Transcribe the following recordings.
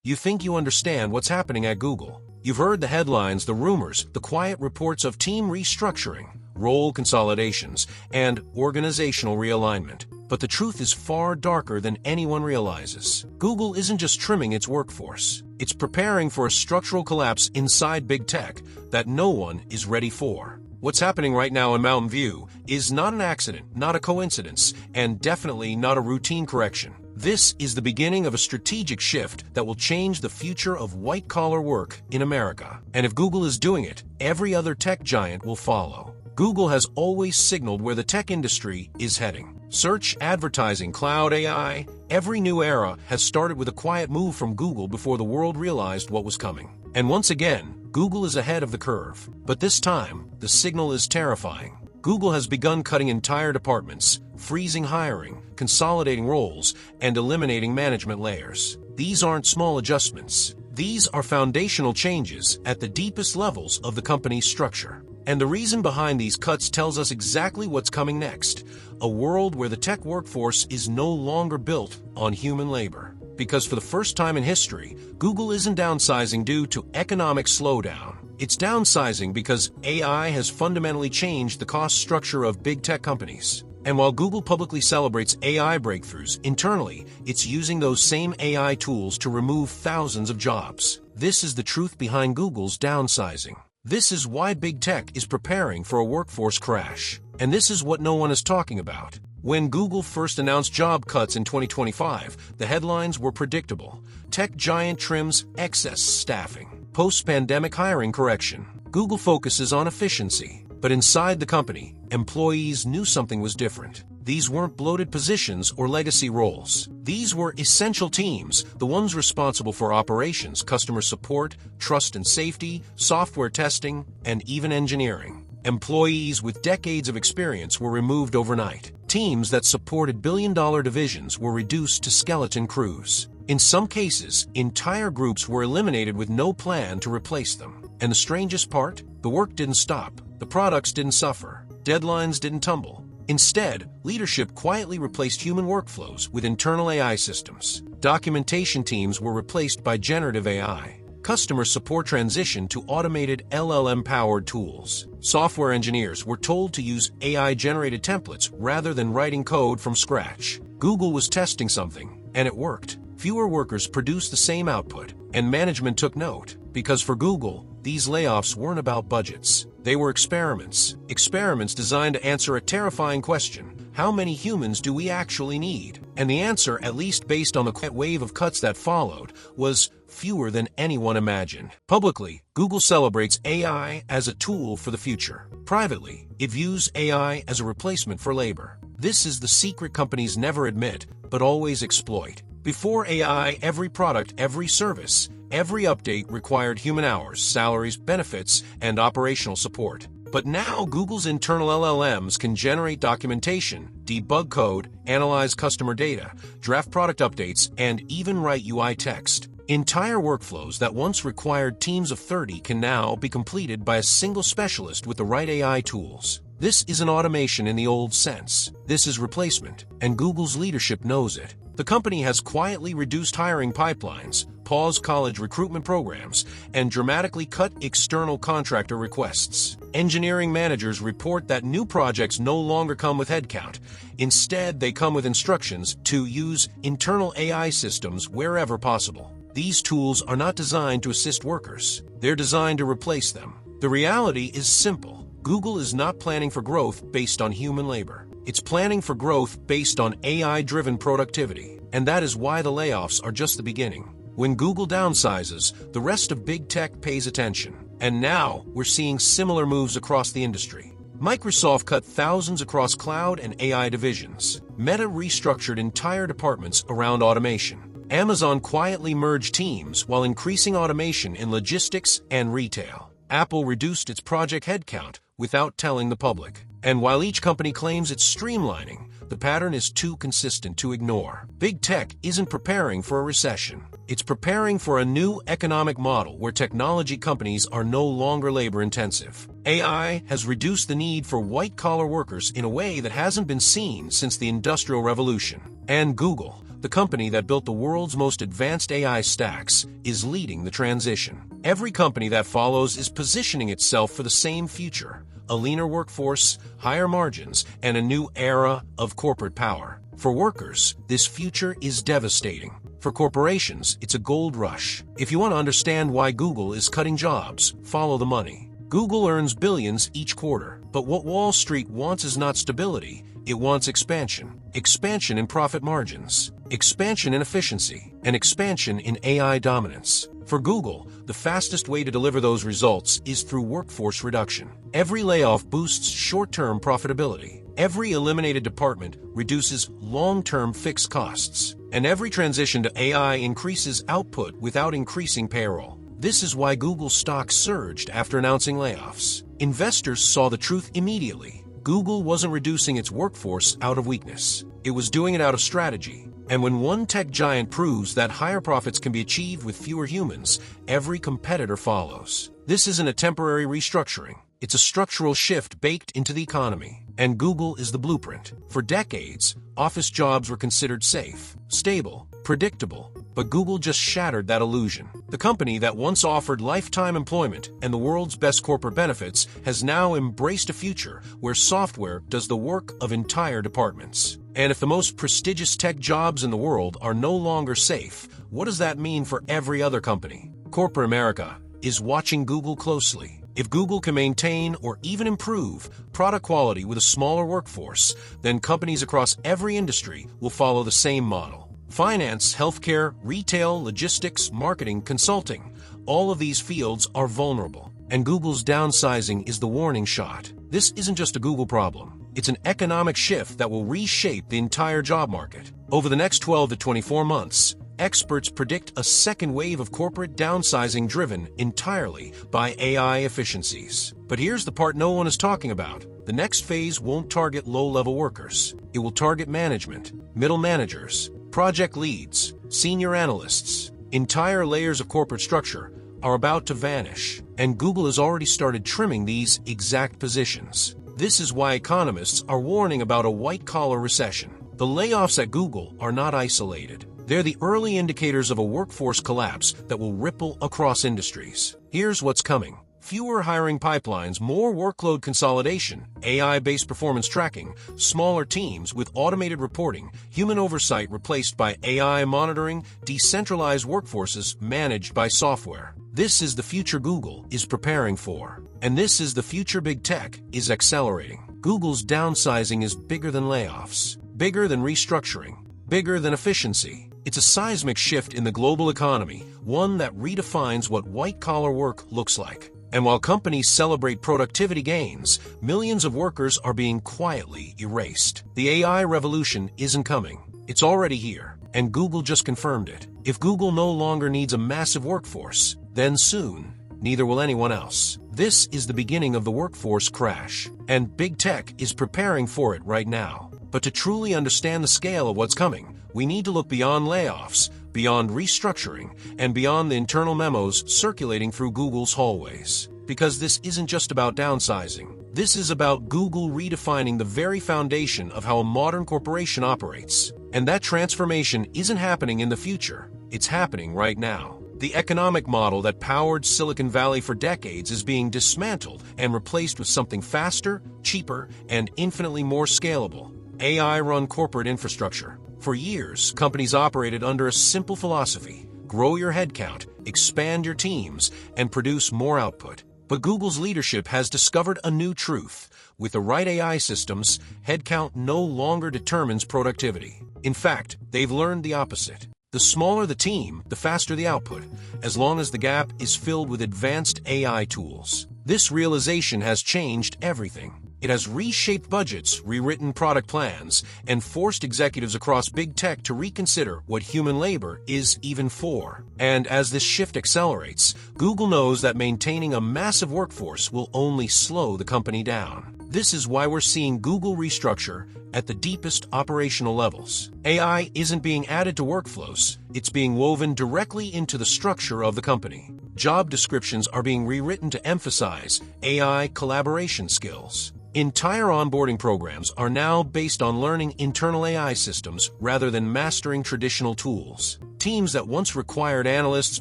You think you understand what's happening at Google. You've heard the headlines, the rumors, the quiet reports of team restructuring, role consolidations, and organizational realignment. But the truth is far darker than anyone realizes. Google isn't just trimming its workforce. It's preparing for a structural collapse inside big tech that no one is ready for. What's happening right now in Mountain View is not an accident, not a coincidence, and definitely not a routine correction. This is the beginning of a strategic shift that will change the future of white-collar work in America. And if Google is doing it, every other tech giant will follow. Google has always signaled where the tech industry is heading. Search, advertising, cloud, AI, every new era has started with a quiet move from Google before the world realized what was coming. And once again, Google is ahead of the curve. But this time, the signal is terrifying. Google has begun cutting entire departments, freezing hiring, consolidating roles, and eliminating management layers. These aren't small adjustments. These are foundational changes at the deepest levels of the company's structure. And the reason behind these cuts tells us exactly what's coming next. A world where the tech workforce is no longer built on human labor. Because for the first time in history, Google isn't downsizing due to economic slowdown. It's downsizing because AI has fundamentally changed the cost structure of big tech companies. And while Google publicly celebrates AI breakthroughs, internally, it's using those same AI tools to remove thousands of jobs. This is the truth behind Google's downsizing. This is why big tech is preparing for a workforce crash. And this is what no one is talking about. When Google first announced job cuts in 2025, the headlines were predictable. Tech giant trims excess staffing. Post-pandemic hiring correction. Google focuses on efficiency. But inside the company, employees knew something was different. These weren't bloated positions or legacy roles. These were essential teams, the ones responsible for operations, customer support, trust and safety, software testing, and even engineering. Employees with decades of experience were removed overnight. Teams that supported billion-dollar divisions were reduced to skeleton crews. In some cases, entire groups were eliminated with no plan to replace them. And the strangest part? The work didn't stop. The products didn't suffer. Deadlines didn't tumble. Instead, leadership quietly replaced human workflows with internal AI systems. Documentation teams were replaced by generative AI. Customer support transitioned to automated LLM-powered tools. Software engineers were told to use AI-generated templates rather than writing code from scratch. Google was testing something, and it worked. Fewer workers produced the same output, and management took note. Because for Google, these layoffs weren't about budgets. They were experiments. Experiments designed to answer a terrifying question. How many humans do we actually need? And the answer, at least based on the wave of cuts that followed, was fewer than anyone imagined. Publicly, Google celebrates AI as a tool for the future. Privately, it views AI as a replacement for labor. This is the secret companies never admit, but always exploit. Before AI, every product, every service, every update required human hours, salaries, benefits, and operational support. But now Google's internal LLMs can generate documentation, debug code, analyze customer data, draft product updates, and even write UI text. Entire workflows that once required teams of 30 can now be completed by a single specialist with the right AI tools. This isn't automation in the old sense. This is replacement, and Google's leadership knows it. The company has quietly reduced hiring pipelines, paused college recruitment programs, and dramatically cut external contractor requests. Engineering managers report that new projects no longer come with headcount. Instead, they come with instructions to use internal AI systems wherever possible. These tools are not designed to assist workers. They're designed to replace them. The reality is simple. Google is not planning for growth based on human labor. It's planning for growth based on AI-driven productivity. And that is why the layoffs are just the beginning. When Google downsizes, the rest of big tech pays attention. And now, we're seeing similar moves across the industry. Microsoft cut thousands across cloud and AI divisions. Meta restructured entire departments around automation. Amazon quietly merged teams while increasing automation in logistics and retail. Apple reduced its project headcount without telling the public. And while each company claims it's streamlining, the pattern is too consistent to ignore. Big tech isn't preparing for a recession. It's preparing for a new economic model where technology companies are no longer labor-intensive. AI has reduced the need for white-collar workers in a way that hasn't been seen since the Industrial Revolution. And Google, the company that built the world's most advanced AI stacks, is leading the transition. Every company that follows is positioning itself for the same future: a leaner workforce, higher margins, and a new era of corporate power. For workers, this future is devastating. For corporations, it's a gold rush. If you want to understand why Google is cutting jobs, follow the money. Google earns billions each quarter, but what Wall Street wants is not stability. It wants expansion. Expansion in profit margins, expansion in efficiency, and expansion in AI dominance. For Google, the fastest way to deliver those results is through workforce reduction. Every layoff boosts short-term profitability. Every eliminated department reduces long-term fixed costs. And every transition to AI increases output without increasing payroll. This is why Google's stock surged after announcing layoffs. Investors saw the truth immediately. Google wasn't reducing its workforce out of weakness. It was doing it out of strategy. And when one tech giant proves that higher profits can be achieved with fewer humans, every competitor follows. This isn't a temporary restructuring. It's a structural shift baked into the economy. And Google is the blueprint. For decades, office jobs were considered safe, stable, predictable. But Google just shattered that illusion. The company that once offered lifetime employment and the world's best corporate benefits has now embraced a future where software does the work of entire departments. And if the most prestigious tech jobs in the world are no longer safe, what does that mean for every other company? Corporate America is watching Google closely. If Google can maintain or even improve product quality with a smaller workforce, then companies across every industry will follow the same model. Finance, healthcare, retail, logistics, marketing, consulting, all of these fields are vulnerable. And Google's downsizing is the warning shot. This isn't just a Google problem. It's an economic shift that will reshape the entire job market. Over the next 12 to 24 months, experts predict a second wave of corporate downsizing driven entirely by AI efficiencies. But here's the part no one is talking about. The next phase won't target low-level workers. It will target management, middle managers, project leads, senior analysts. Entire layers of corporate structure are about to vanish, and Google has already started trimming these exact positions. This is why economists are warning about a white-collar recession. The layoffs at Google are not isolated. They're the early indicators of a workforce collapse that will ripple across industries. Here's what's coming. Fewer hiring pipelines, more workload consolidation, AI-based performance tracking, smaller teams with automated reporting, human oversight replaced by AI monitoring, decentralized workforces managed by software. This is the future Google is preparing for. And this is the future big tech is accelerating. Google's downsizing is bigger than layoffs, bigger than restructuring, bigger than efficiency. It's a seismic shift in the global economy, one that redefines what white-collar work looks like. And while companies celebrate productivity gains, millions of workers are being quietly erased. The AI revolution isn't coming. It's already here, and Google just confirmed it. If Google no longer needs a massive workforce, then soon, neither will anyone else. This is the beginning of the workforce crash, and big tech is preparing for it right now. But to truly understand the scale of what's coming, we need to look beyond layoffs, beyond restructuring, and beyond the internal memos circulating through Google's hallways. Because this isn't just about downsizing. This is about Google redefining the very foundation of how a modern corporation operates. And that transformation isn't happening in the future. It's happening right now. The economic model that powered Silicon Valley for decades is being dismantled and replaced with something faster, cheaper, and infinitely more scalable. AI-run corporate infrastructure. For years, companies operated under a simple philosophy: grow your headcount, expand your teams, and produce more output. But Google's leadership has discovered a new truth. With the right AI systems, headcount no longer determines productivity. In fact, they've learned the opposite. The smaller the team, the faster the output, as long as the gap is filled with advanced AI tools. This realization has changed everything. It has reshaped budgets, rewritten product plans, and forced executives across big tech to reconsider what human labor is even for. And as this shift accelerates, Google knows that maintaining a massive workforce will only slow the company down. This is why we're seeing Google restructure at the deepest operational levels. AI isn't being added to workflows, it's being woven directly into the structure of the company. Job descriptions are being rewritten to emphasize AI collaboration skills. Entire onboarding programs are now based on learning internal AI systems rather than mastering traditional tools. Teams that once required analysts,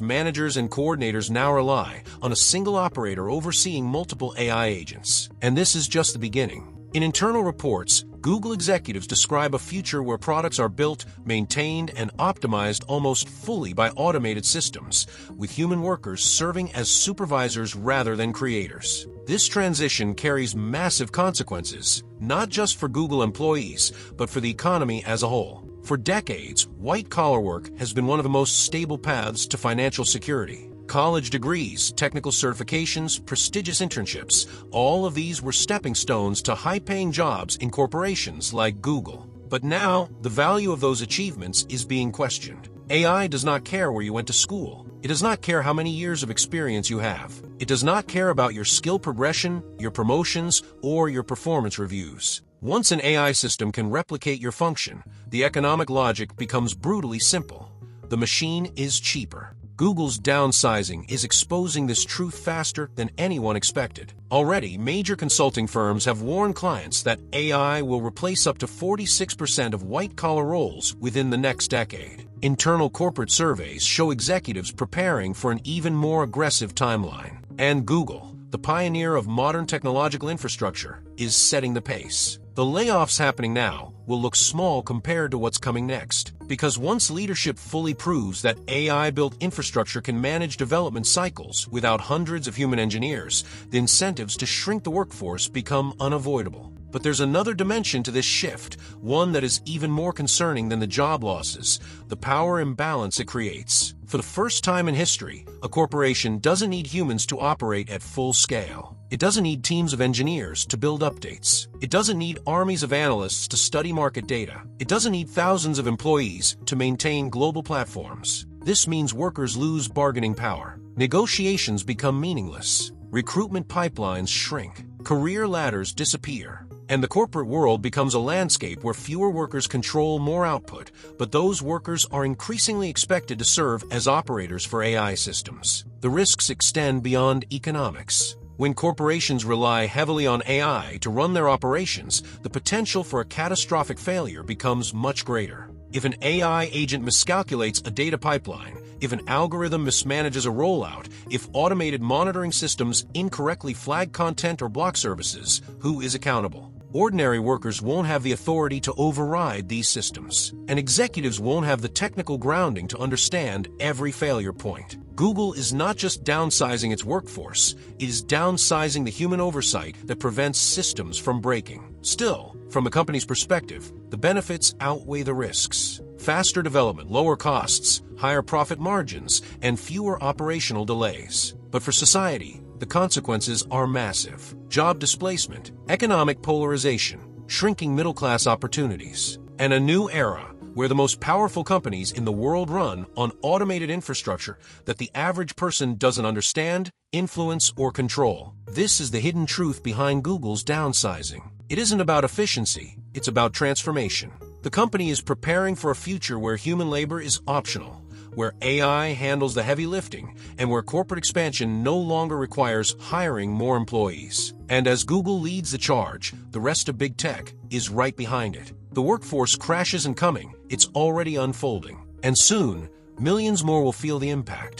managers, and coordinators now rely on a single operator overseeing multiple AI agents. And this is just the beginning. In internal reports, Google executives describe a future where products are built, maintained, and optimized almost fully by automated systems, with human workers serving as supervisors rather than creators. This transition carries massive consequences, not just for Google employees, but for the economy as a whole. For decades, white-collar work has been one of the most stable paths to financial security. College degrees, technical certifications, prestigious internships, all of these were stepping stones to high-paying jobs in corporations like Google. But now, the value of those achievements is being questioned. AI does not care where you went to school. It does not care how many years of experience you have. It does not care about your skill progression, your promotions, or your performance reviews. Once an AI system can replicate your function, the economic logic becomes brutally simple. The machine is cheaper. Google's downsizing is exposing this truth faster than anyone expected. Already, major consulting firms have warned clients that AI will replace up to 46% of white-collar roles within the next decade. Internal corporate surveys show executives preparing for an even more aggressive timeline. And Google, the pioneer of modern technological infrastructure, is setting the pace. The layoffs happening now will look small compared to what's coming next, because once leadership fully proves that AI-built infrastructure can manage development cycles without hundreds of human engineers, the incentives to shrink the workforce become unavoidable. But there's another dimension to this shift, one that is even more concerning than the job losses: the power imbalance it creates. For the first time in history, a corporation doesn't need humans to operate at full scale. It doesn't need teams of engineers to build updates. It doesn't need armies of analysts to study market data. It doesn't need thousands of employees to maintain global platforms. This means workers lose bargaining power. Negotiations become meaningless. Recruitment pipelines shrink. Career ladders disappear. And the corporate world becomes a landscape where fewer workers control more output, but those workers are increasingly expected to serve as operators for AI systems. The risks extend beyond economics. When corporations rely heavily on AI to run their operations, the potential for a catastrophic failure becomes much greater. If an AI agent miscalculates a data pipeline, if an algorithm mismanages a rollout, if automated monitoring systems incorrectly flag content or block services, who is accountable? Ordinary workers won't have the authority to override these systems, and executives won't have the technical grounding to understand every failure point. Google is not just downsizing its workforce, it is downsizing the human oversight that prevents systems from breaking. Still, from a company's perspective, the benefits outweigh the risks. Faster development, lower costs, higher profit margins, and fewer operational delays. But for society, the consequences are massive. Job displacement, economic polarization, shrinking middle-class opportunities, and a new era where the most powerful companies in the world run on automated infrastructure that the average person doesn't understand, influence, or control. This is the hidden truth behind Google's downsizing. It isn't about efficiency, it's about transformation. The company is preparing for a future where human labor is optional, where AI handles the heavy lifting, and where corporate expansion no longer requires hiring more employees. And as Google leads the charge, the rest of big tech is right behind it. The workforce crash isn't coming, it's already unfolding. And soon, millions more will feel the impact.